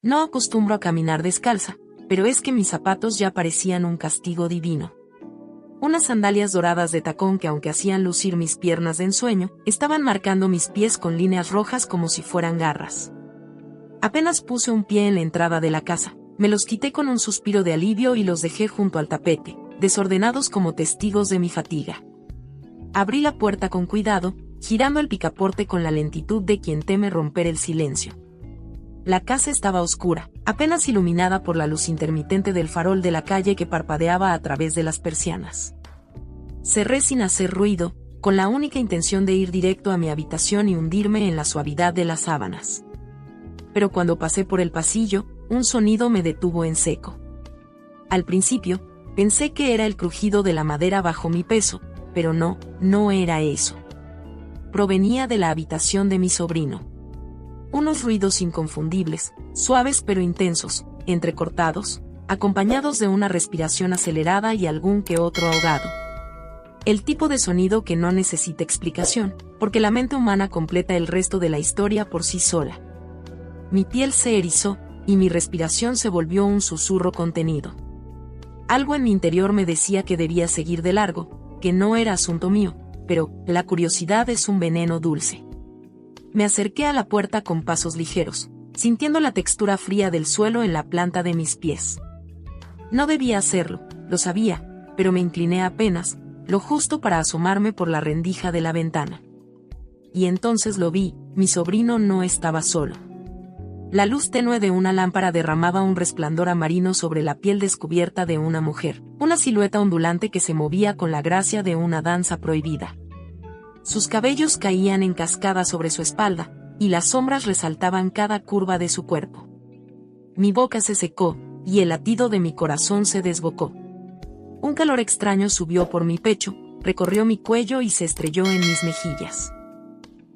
No acostumbro a caminar descalza, pero es que mis zapatos ya parecían un castigo divino. Unas sandalias doradas de tacón que, aunque hacían lucir mis piernas de ensueño, estaban marcando mis pies con líneas rojas como si fueran garras. Apenas puse un pie en la entrada de la casa, me los quité con un suspiro de alivio y los dejé junto al tapete, desordenados como testigos de mi fatiga. Abrí la puerta con cuidado, girando el picaporte con la lentitud de quien teme romper el silencio. La casa estaba oscura, apenas iluminada por la luz intermitente del farol de la calle que parpadeaba a través de las persianas. Cerré sin hacer ruido, con la única intención de ir directo a mi habitación y hundirme en la suavidad de las sábanas. Pero cuando pasé por el pasillo, un sonido me detuvo en seco. Al principio, pensé que era el crujido de la madera bajo mi peso, pero no era eso. Provenía de la habitación de mi sobrino. Unos ruidos inconfundibles, suaves pero intensos, entrecortados, acompañados de una respiración acelerada y algún que otro ahogado. El tipo de sonido que no necesita explicación, porque la mente humana completa el resto de la historia por sí sola. Mi piel se erizó, y mi respiración se volvió un susurro contenido. Algo en mi interior me decía que debía seguir de largo, que no era asunto mío, pero la curiosidad es un veneno dulce. Me acerqué a la puerta con pasos ligeros, sintiendo la textura fría del suelo en la planta de mis pies. No debía hacerlo, lo sabía, pero me incliné apenas, lo justo para asomarme por la rendija de la ventana. Y entonces lo vi, mi sobrino no estaba solo. La luz tenue de una lámpara derramaba un resplandor amarino sobre la piel descubierta de una mujer, una silueta ondulante que se movía con la gracia de una danza prohibida. Sus cabellos caían en cascada sobre su espalda, y las sombras resaltaban cada curva de su cuerpo. Mi boca se secó, y el latido de mi corazón se desbocó. Un calor extraño subió por mi pecho, recorrió mi cuello y se estrelló en mis mejillas.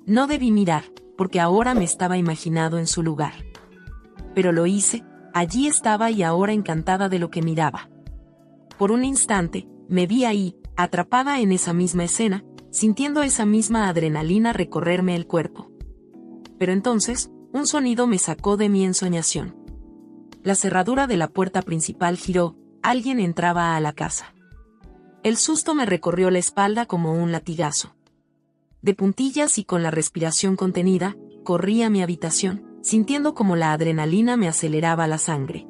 No debí mirar, porque ahora me estaba imaginado en su lugar. Pero lo hice, allí estaba y ahora encantada de lo que miraba. Por un instante, me vi ahí, atrapada en esa misma escena, sintiendo esa misma adrenalina recorrerme el cuerpo. Pero entonces, un sonido me sacó de mi ensoñación. La cerradura de la puerta principal giró, alguien entraba a la casa. El susto me recorrió la espalda como un latigazo. De puntillas y con la respiración contenida, corrí a mi habitación, sintiendo como la adrenalina me aceleraba la sangre.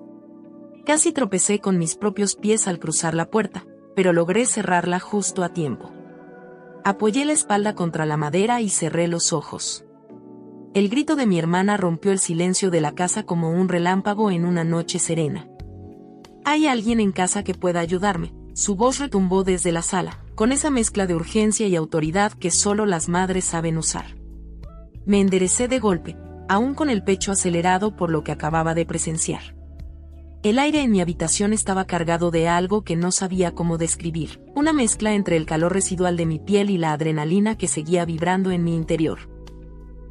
Casi tropecé con mis propios pies al cruzar la puerta, pero logré cerrarla justo a tiempo. Apoyé la espalda contra la madera y cerré los ojos. El grito de mi hermana rompió el silencio de la casa como un relámpago en una noche serena. «¿Hay alguien en casa que pueda ayudarme?», su voz retumbó desde la sala, con esa mezcla de urgencia y autoridad que solo las madres saben usar. Me enderecé de golpe, aún con el pecho acelerado por lo que acababa de presenciar. El aire en mi habitación estaba cargado de algo que no sabía cómo describir, una mezcla entre el calor residual de mi piel y la adrenalina que seguía vibrando en mi interior.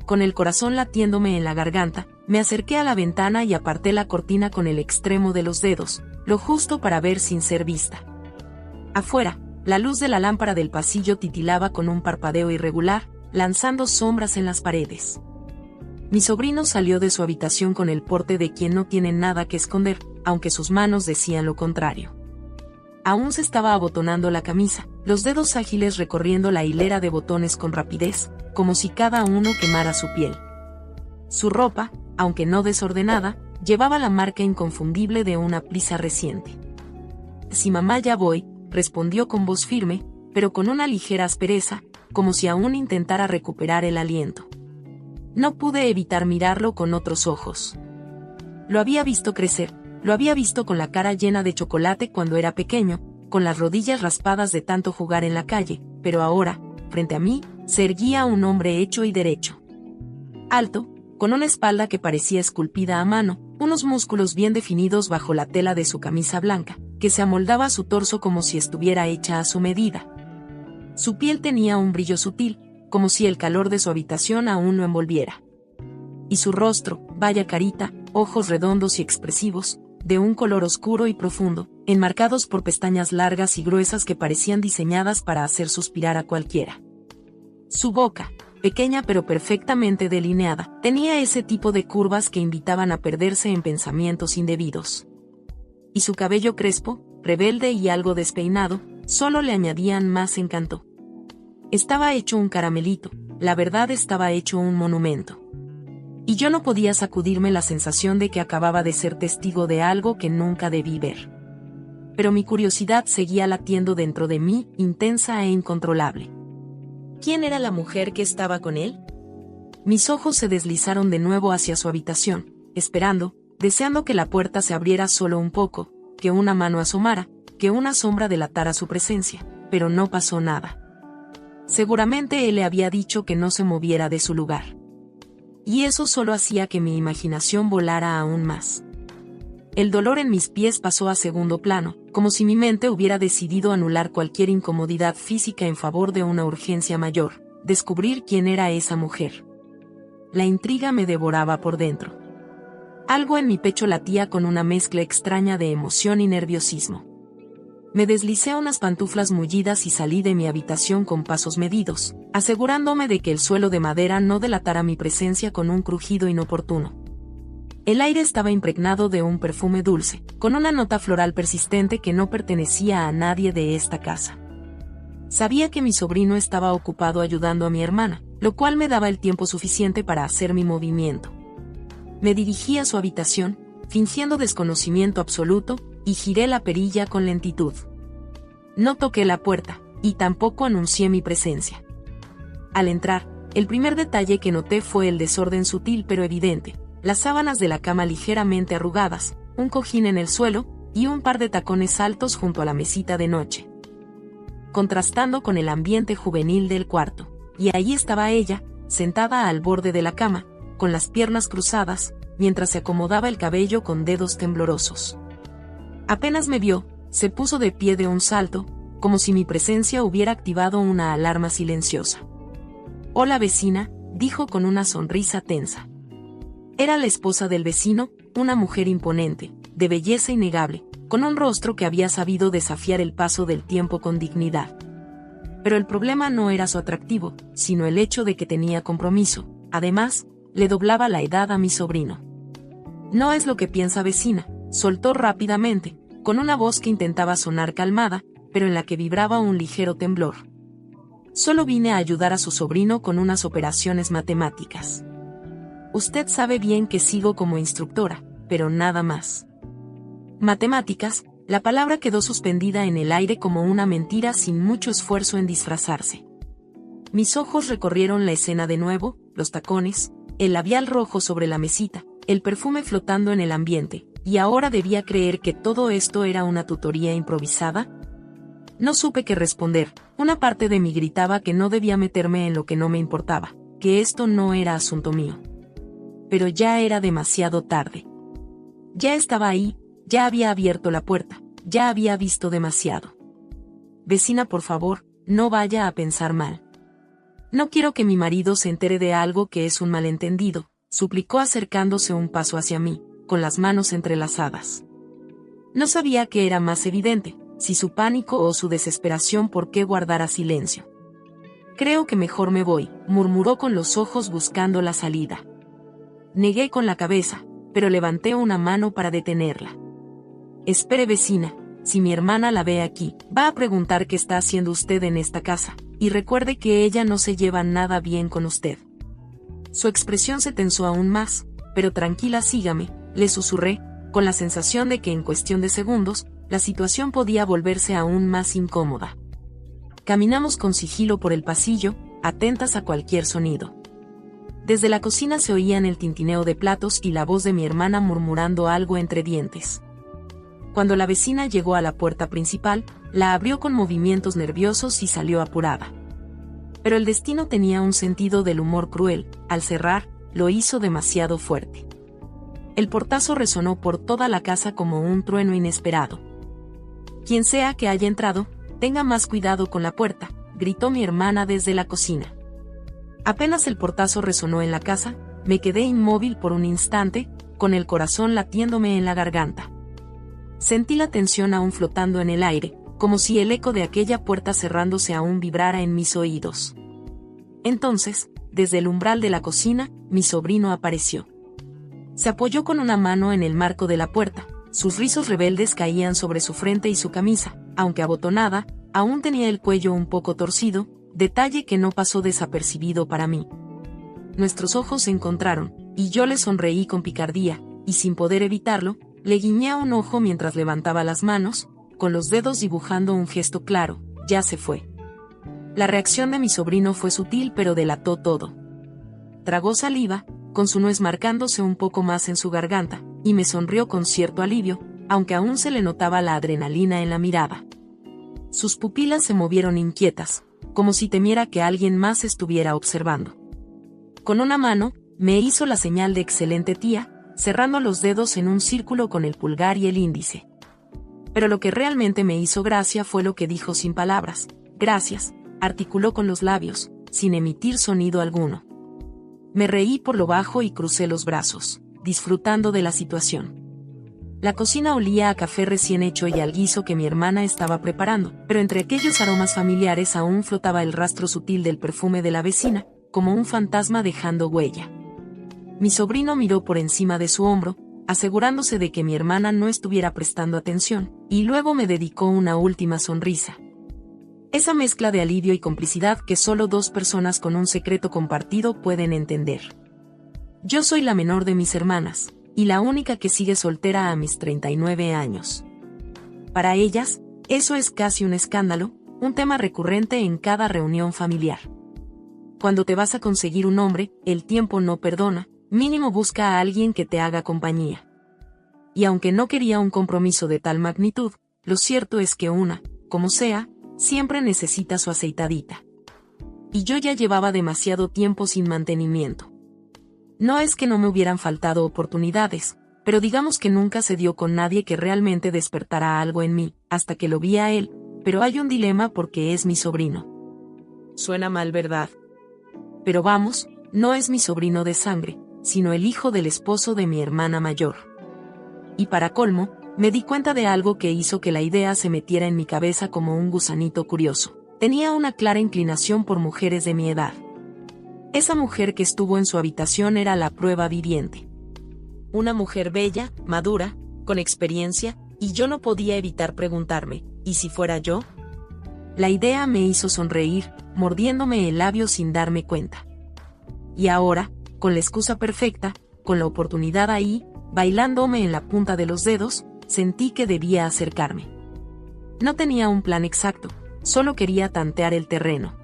Con el corazón latiéndome en la garganta, me acerqué a la ventana y aparté la cortina con el extremo de los dedos, lo justo para ver sin ser vista. Afuera, la luz de la lámpara del pasillo titilaba con un parpadeo irregular, lanzando sombras en las paredes. Mi sobrino salió de su habitación con el porte de quien no tiene nada que esconder, aunque sus manos decían lo contrario. Aún se estaba abotonando la camisa, los dedos ágiles recorriendo la hilera de botones con rapidez, como si cada uno quemara su piel. Su ropa, aunque no desordenada, llevaba la marca inconfundible de una prisa reciente. «Sí, mamá, ya voy», respondió con voz firme, pero con una ligera aspereza, como si aún intentara recuperar el aliento. No pude evitar mirarlo con otros ojos. Lo había visto crecer, lo había visto con la cara llena de chocolate cuando era pequeño, con las rodillas raspadas de tanto jugar en la calle, pero ahora, frente a mí, se erguía un hombre hecho y derecho. Alto, con una espalda que parecía esculpida a mano, unos músculos bien definidos bajo la tela de su camisa blanca, que se amoldaba a su torso como si estuviera hecha a su medida. Su piel tenía un brillo sutil, como si el calor de su habitación aún lo envolviera. Y su rostro, vaya carita, ojos redondos y expresivos, de un color oscuro y profundo, enmarcados por pestañas largas y gruesas que parecían diseñadas para hacer suspirar a cualquiera. Su boca, pequeña pero perfectamente delineada, tenía ese tipo de curvas que invitaban a perderse en pensamientos indebidos. Y su cabello crespo, rebelde y algo despeinado, solo le añadían más encanto. Estaba hecho un caramelito, la verdad estaba hecho un monumento. Y yo no podía sacudirme la sensación de que acababa de ser testigo de algo que nunca debí ver. Pero mi curiosidad seguía latiendo dentro de mí, intensa e incontrolable. ¿Quién era la mujer que estaba con él? Mis ojos se deslizaron de nuevo hacia su habitación, esperando, deseando que la puerta se abriera solo un poco, que una mano asomara, que una sombra delatara su presencia, pero no pasó nada. Seguramente él le había dicho que no se moviera de su lugar. Y eso solo hacía que mi imaginación volara aún más. El dolor en mis pies pasó a segundo plano, como si mi mente hubiera decidido anular cualquier incomodidad física en favor de una urgencia mayor, descubrir quién era esa mujer. La intriga me devoraba por dentro. Algo en mi pecho latía con una mezcla extraña de emoción y nerviosismo. Me deslicé unas pantuflas mullidas y salí de mi habitación con pasos medidos, asegurándome de que el suelo de madera no delatara mi presencia con un crujido inoportuno. El aire estaba impregnado de un perfume dulce, con una nota floral persistente que no pertenecía a nadie de esta casa. Sabía que mi sobrino estaba ocupado ayudando a mi hermana, lo cual me daba el tiempo suficiente para hacer mi movimiento. Me dirigí a su habitación, fingiendo desconocimiento absoluto, y giré la perilla con lentitud. No toqué la puerta, y tampoco anuncié mi presencia. Al entrar, el primer detalle que noté fue el desorden sutil pero evidente, las sábanas de la cama ligeramente arrugadas, un cojín en el suelo, y un par de tacones altos junto a la mesita de noche. Contrastando con el ambiente juvenil del cuarto, y ahí estaba ella, sentada al borde de la cama, con las piernas cruzadas, mientras se acomodaba el cabello con dedos temblorosos. Apenas me vio, se puso de pie de un salto, como si mi presencia hubiera activado una alarma silenciosa. «Hola vecina», dijo con una sonrisa tensa. Era la esposa del vecino, una mujer imponente, de belleza innegable, con un rostro que había sabido desafiar el paso del tiempo con dignidad. Pero el problema no era su atractivo, sino el hecho de que tenía compromiso. Además, le doblaba la edad a mi sobrino. «No es lo que piensa vecina», soltó rápidamente, con una voz que intentaba sonar calmada, pero en la que vibraba un ligero temblor. «Solo vine a ayudar a su sobrino con unas operaciones matemáticas. Usted sabe bien que sigo como instructora, pero nada más». Matemáticas, la palabra quedó suspendida en el aire como una mentira sin mucho esfuerzo en disfrazarse. Mis ojos recorrieron la escena de nuevo, los tacones, el labial rojo sobre la mesita, el perfume flotando en el ambiente, y ahora debía creer que todo esto era una tutoría improvisada. No supe qué responder, una parte de mí gritaba que no debía meterme en lo que no me importaba, que esto no era asunto mío. Pero ya era demasiado tarde. Ya estaba ahí, ya había abierto la puerta, ya había visto demasiado. «Vecina, por favor, no vaya a pensar mal. No quiero que mi marido se entere de algo que es un malentendido», suplicó acercándose un paso hacia mí, con las manos entrelazadas. No sabía qué era más evidente, si su pánico o su desesperación por qué guardara silencio. «Creo que mejor me voy», murmuró con los ojos buscando la salida. Negué con la cabeza, pero levanté una mano para detenerla. «Espere vecina, si mi hermana la ve aquí, va a preguntar qué está haciendo usted en esta casa, y recuerde que ella no se lleva nada bien con usted». Su expresión se tensó aún más, «pero tranquila, sígame», le susurré, con la sensación de que en cuestión de segundos, la situación podía volverse aún más incómoda. Caminamos con sigilo por el pasillo, atentas a cualquier sonido. Desde la cocina se oían el tintineo de platos y la voz de mi hermana murmurando algo entre dientes. Cuando la vecina llegó a la puerta principal, la abrió con movimientos nerviosos y salió apurada. Pero el destino tenía un sentido del humor cruel, al cerrar, lo hizo demasiado fuerte. El portazo resonó por toda la casa como un trueno inesperado. «Quien sea que haya entrado, tenga más cuidado con la puerta», gritó mi hermana desde la cocina. Apenas el portazo resonó en la casa, me quedé inmóvil por un instante, con el corazón latiéndome en la garganta. Sentí la tensión aún flotando en el aire, como si el eco de aquella puerta cerrándose aún vibrara en mis oídos. Entonces, desde el umbral de la cocina, mi sobrino apareció. Se apoyó con una mano en el marco de la puerta, sus rizos rebeldes caían sobre su frente y su camisa, aunque abotonada, aún tenía el cuello un poco torcido, detalle que no pasó desapercibido para mí. Nuestros ojos se encontraron, y yo le sonreí con picardía, y sin poder evitarlo, le guiñé un ojo mientras levantaba las manos, con los dedos dibujando un gesto claro: ya se fue. La reacción de mi sobrino fue sutil pero delató todo. Tragó saliva, con su nuez marcándose un poco más en su garganta, y me sonrió con cierto alivio, aunque aún se le notaba la adrenalina en la mirada. Sus pupilas se movieron inquietas, como si temiera que alguien más estuviera observando. Con una mano, me hizo la señal de excelente tía, cerrando los dedos en un círculo con el pulgar y el índice. Pero lo que realmente me hizo gracia fue lo que dijo sin palabras. Gracias, articuló con los labios, sin emitir sonido alguno. Me reí por lo bajo y crucé los brazos, disfrutando de la situación. La cocina olía a café recién hecho y al guiso que mi hermana estaba preparando, pero entre aquellos aromas familiares aún flotaba el rastro sutil del perfume de la vecina, como un fantasma dejando huella. Mi sobrino miró por encima de su hombro, asegurándose de que mi hermana no estuviera prestando atención, y luego me dedicó una última sonrisa. Esa mezcla de alivio y complicidad que solo dos personas con un secreto compartido pueden entender. Yo soy la menor de mis hermanas, y la única que sigue soltera a mis 39 años. Para ellas, eso es casi un escándalo, un tema recurrente en cada reunión familiar. Cuando te vas a conseguir un hombre, el tiempo no perdona, mínimo busca a alguien que te haga compañía. Y aunque no quería un compromiso de tal magnitud, lo cierto es que una, como sea, siempre necesita su aceitadita. Y yo ya llevaba demasiado tiempo sin mantenimiento. No es que no me hubieran faltado oportunidades, pero digamos que nunca se dio con nadie que realmente despertara algo en mí, hasta que lo vi a él, pero hay un dilema porque es mi sobrino. Suena mal, ¿verdad? Pero vamos, no es mi sobrino de sangre, sino el hijo del esposo de mi hermana mayor. Y para colmo, me di cuenta de algo que hizo que la idea se metiera en mi cabeza como un gusanito curioso. Tenía una clara inclinación por mujeres de mi edad. Esa mujer que estuvo en su habitación era la prueba viviente. Una mujer bella, madura, con experiencia, y yo no podía evitar preguntarme, ¿y si fuera yo? La idea me hizo sonreír, mordiéndome el labio sin darme cuenta. Y ahora, con la excusa perfecta, con la oportunidad ahí, bailándome en la punta de los dedos, sentí que debía acercarme. No tenía un plan exacto, solo quería tantear el terreno.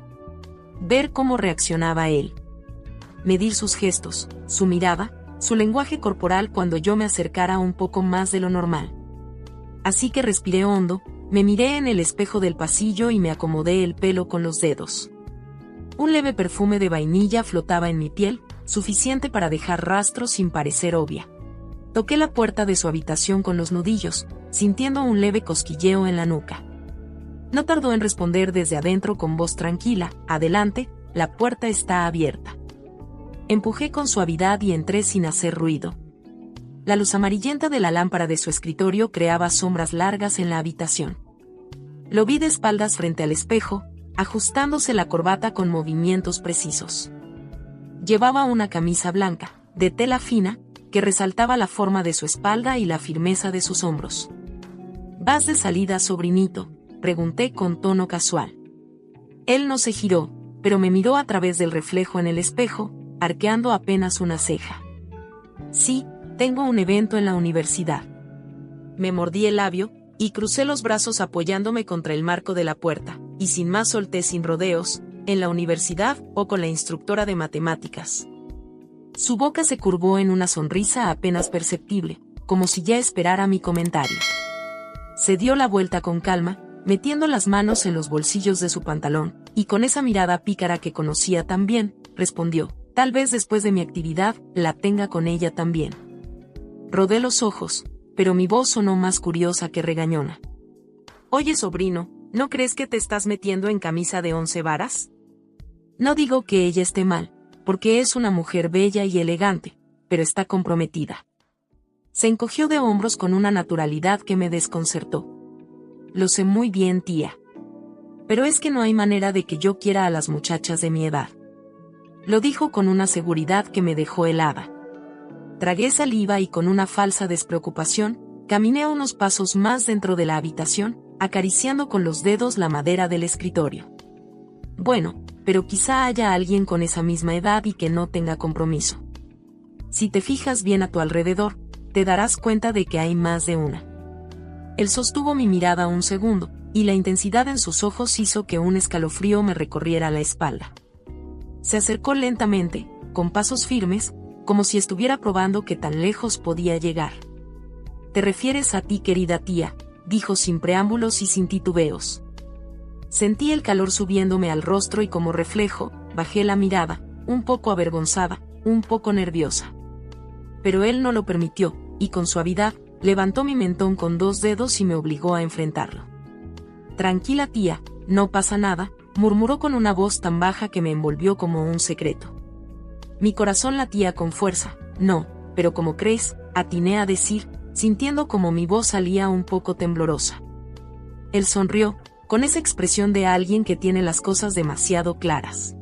Ver cómo reaccionaba él. Medir sus gestos, su mirada, su lenguaje corporal cuando yo me acercara un poco más de lo normal. Así que respiré hondo, me miré en el espejo del pasillo y me acomodé el pelo con los dedos. Un leve perfume de vainilla flotaba en mi piel, suficiente para dejar rastros sin parecer obvia. Toqué la puerta de su habitación con los nudillos, sintiendo un leve cosquilleo en la nuca. No tardó en responder desde adentro con voz tranquila: adelante, la puerta está abierta. Empujé con suavidad y entré sin hacer ruido. La luz amarillenta de la lámpara de su escritorio creaba sombras largas en la habitación. Lo vi de espaldas frente al espejo, ajustándose la corbata con movimientos precisos. Llevaba una camisa blanca, de tela fina, que resaltaba la forma de su espalda y la firmeza de sus hombros. ¿Vas de salida, sobrinito?, pregunté con tono casual. Él no se giró, pero me miró a través del reflejo en el espejo, arqueando apenas una ceja. Sí, tengo un evento en la universidad. Me mordí el labio, y crucé los brazos apoyándome contra el marco de la puerta, y sin más solté sin rodeos: ¿en la universidad o con la instructora de matemáticas? Su boca se curvó en una sonrisa apenas perceptible, como si ya esperara mi comentario. Se dio la vuelta con calma, metiendo las manos en los bolsillos de su pantalón, y con esa mirada pícara que conocía tan bien, respondió: tal vez después de mi actividad, la tenga con ella también. Rodé los ojos, pero mi voz sonó más curiosa que regañona. Oye, sobrino, ¿no crees que te estás metiendo en camisa de 11 varas? No digo que ella esté mal, porque es una mujer bella y elegante, pero está comprometida. Se encogió de hombros con una naturalidad que me desconcertó. Lo sé muy bien, tía. Pero es que no hay manera de que yo quiera a las muchachas de mi edad. Lo dijo con una seguridad que me dejó helada. Tragué saliva y con una falsa despreocupación, caminé unos pasos más dentro de la habitación, acariciando con los dedos la madera del escritorio. Bueno, pero quizá haya alguien con esa misma edad y que no tenga compromiso. Si te fijas bien a tu alrededor, te darás cuenta de que hay más de una. Él sostuvo mi mirada un segundo, y la intensidad en sus ojos hizo que un escalofrío me recorriera la espalda. Se acercó lentamente, con pasos firmes, como si estuviera probando qué tan lejos podía llegar. «¿Te refieres a ti, querida tía?», dijo sin preámbulos y sin titubeos. Sentí el calor subiéndome al rostro y como reflejo, bajé la mirada, un poco avergonzada, un poco nerviosa. Pero él no lo permitió, y con suavidad, levantó mi mentón con 2 dedos y me obligó a enfrentarlo. «Tranquila tía, no pasa nada», murmuró con una voz tan baja que me envolvió como un secreto. Mi corazón latía con fuerza. «No, pero ¿cómo crees?», atiné a decir, sintiendo como mi voz salía un poco temblorosa. Él sonrió, con esa expresión de alguien que tiene las cosas demasiado claras.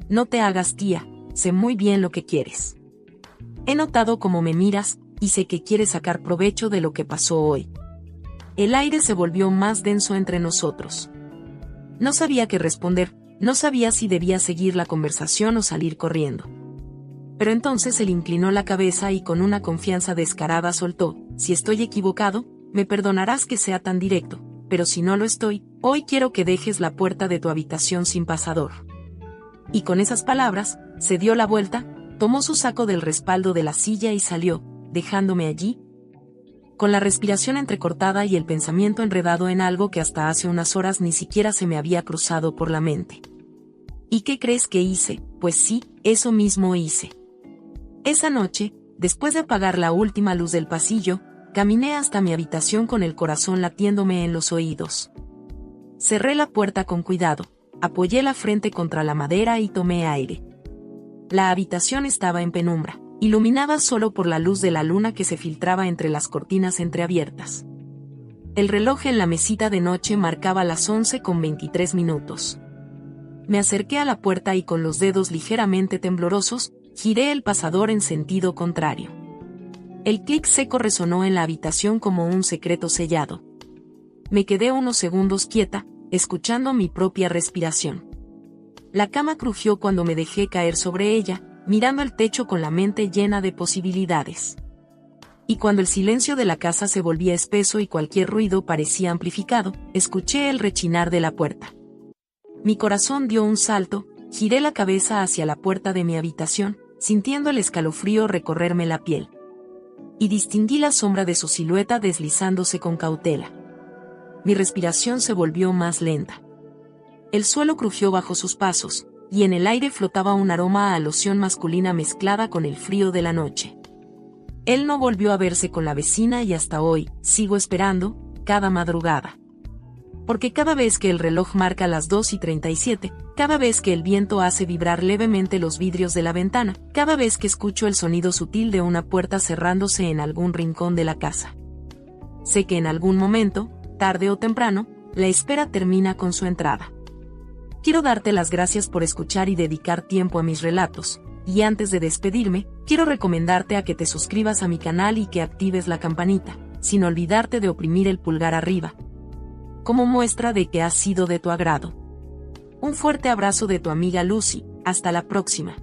«No te hagas tía, sé muy bien lo que quieres. He notado cómo me miras, y sé que quieres sacar provecho de lo que pasó hoy». El aire se volvió más denso entre nosotros. No sabía qué responder, no sabía si debía seguir la conversación o salir corriendo. Pero entonces él inclinó la cabeza y con una confianza descarada soltó: «Si estoy equivocado, me perdonarás que sea tan directo, pero si no lo estoy, hoy quiero que dejes la puerta de tu habitación sin pasador». Y con esas palabras, se dio la vuelta, tomó su saco del respaldo de la silla y salió, dejándome allí, con la respiración entrecortada y el pensamiento enredado en algo que hasta hace unas horas ni siquiera se me había cruzado por la mente. ¿Y qué crees que hice? Pues sí, eso mismo hice. Esa noche, después de apagar la última luz del pasillo, caminé hasta mi habitación con el corazón latiéndome en los oídos. Cerré la puerta con cuidado, apoyé la frente contra la madera y tomé aire. La habitación estaba en penumbra, iluminada solo por la luz de la luna que se filtraba entre las cortinas entreabiertas. El reloj en la mesita de noche marcaba las 11:23. Me acerqué a la puerta y con los dedos ligeramente temblorosos, giré el pasador en sentido contrario. El clic seco resonó en la habitación como un secreto sellado. Me quedé unos segundos quieta, escuchando mi propia respiración. La cama crujió cuando me dejé caer sobre ella, mirando el techo con la mente llena de posibilidades. Y cuando el silencio de la casa se volvía espeso y cualquier ruido parecía amplificado, escuché el rechinar de la puerta. Mi corazón dio un salto, giré la cabeza hacia la puerta de mi habitación, sintiendo el escalofrío recorrerme la piel. Y distinguí la sombra de su silueta deslizándose con cautela. Mi respiración se volvió más lenta. El suelo crujió bajo sus pasos, y en el aire flotaba un aroma a loción masculina mezclada con el frío de la noche. Él no volvió a verse con la vecina y hasta hoy, sigo esperando, cada madrugada. Porque cada vez que el reloj marca las 2:37, cada vez que el viento hace vibrar levemente los vidrios de la ventana, cada vez que escucho el sonido sutil de una puerta cerrándose en algún rincón de la casa. Sé que en algún momento, tarde o temprano, la espera termina con su entrada. Quiero darte las gracias por escuchar y dedicar tiempo a mis relatos, y antes de despedirme, quiero recomendarte a que te suscribas a mi canal y que actives la campanita, sin olvidarte de oprimir el pulgar arriba, como muestra de que ha sido de tu agrado. Un fuerte abrazo de tu amiga Lucy, hasta la próxima.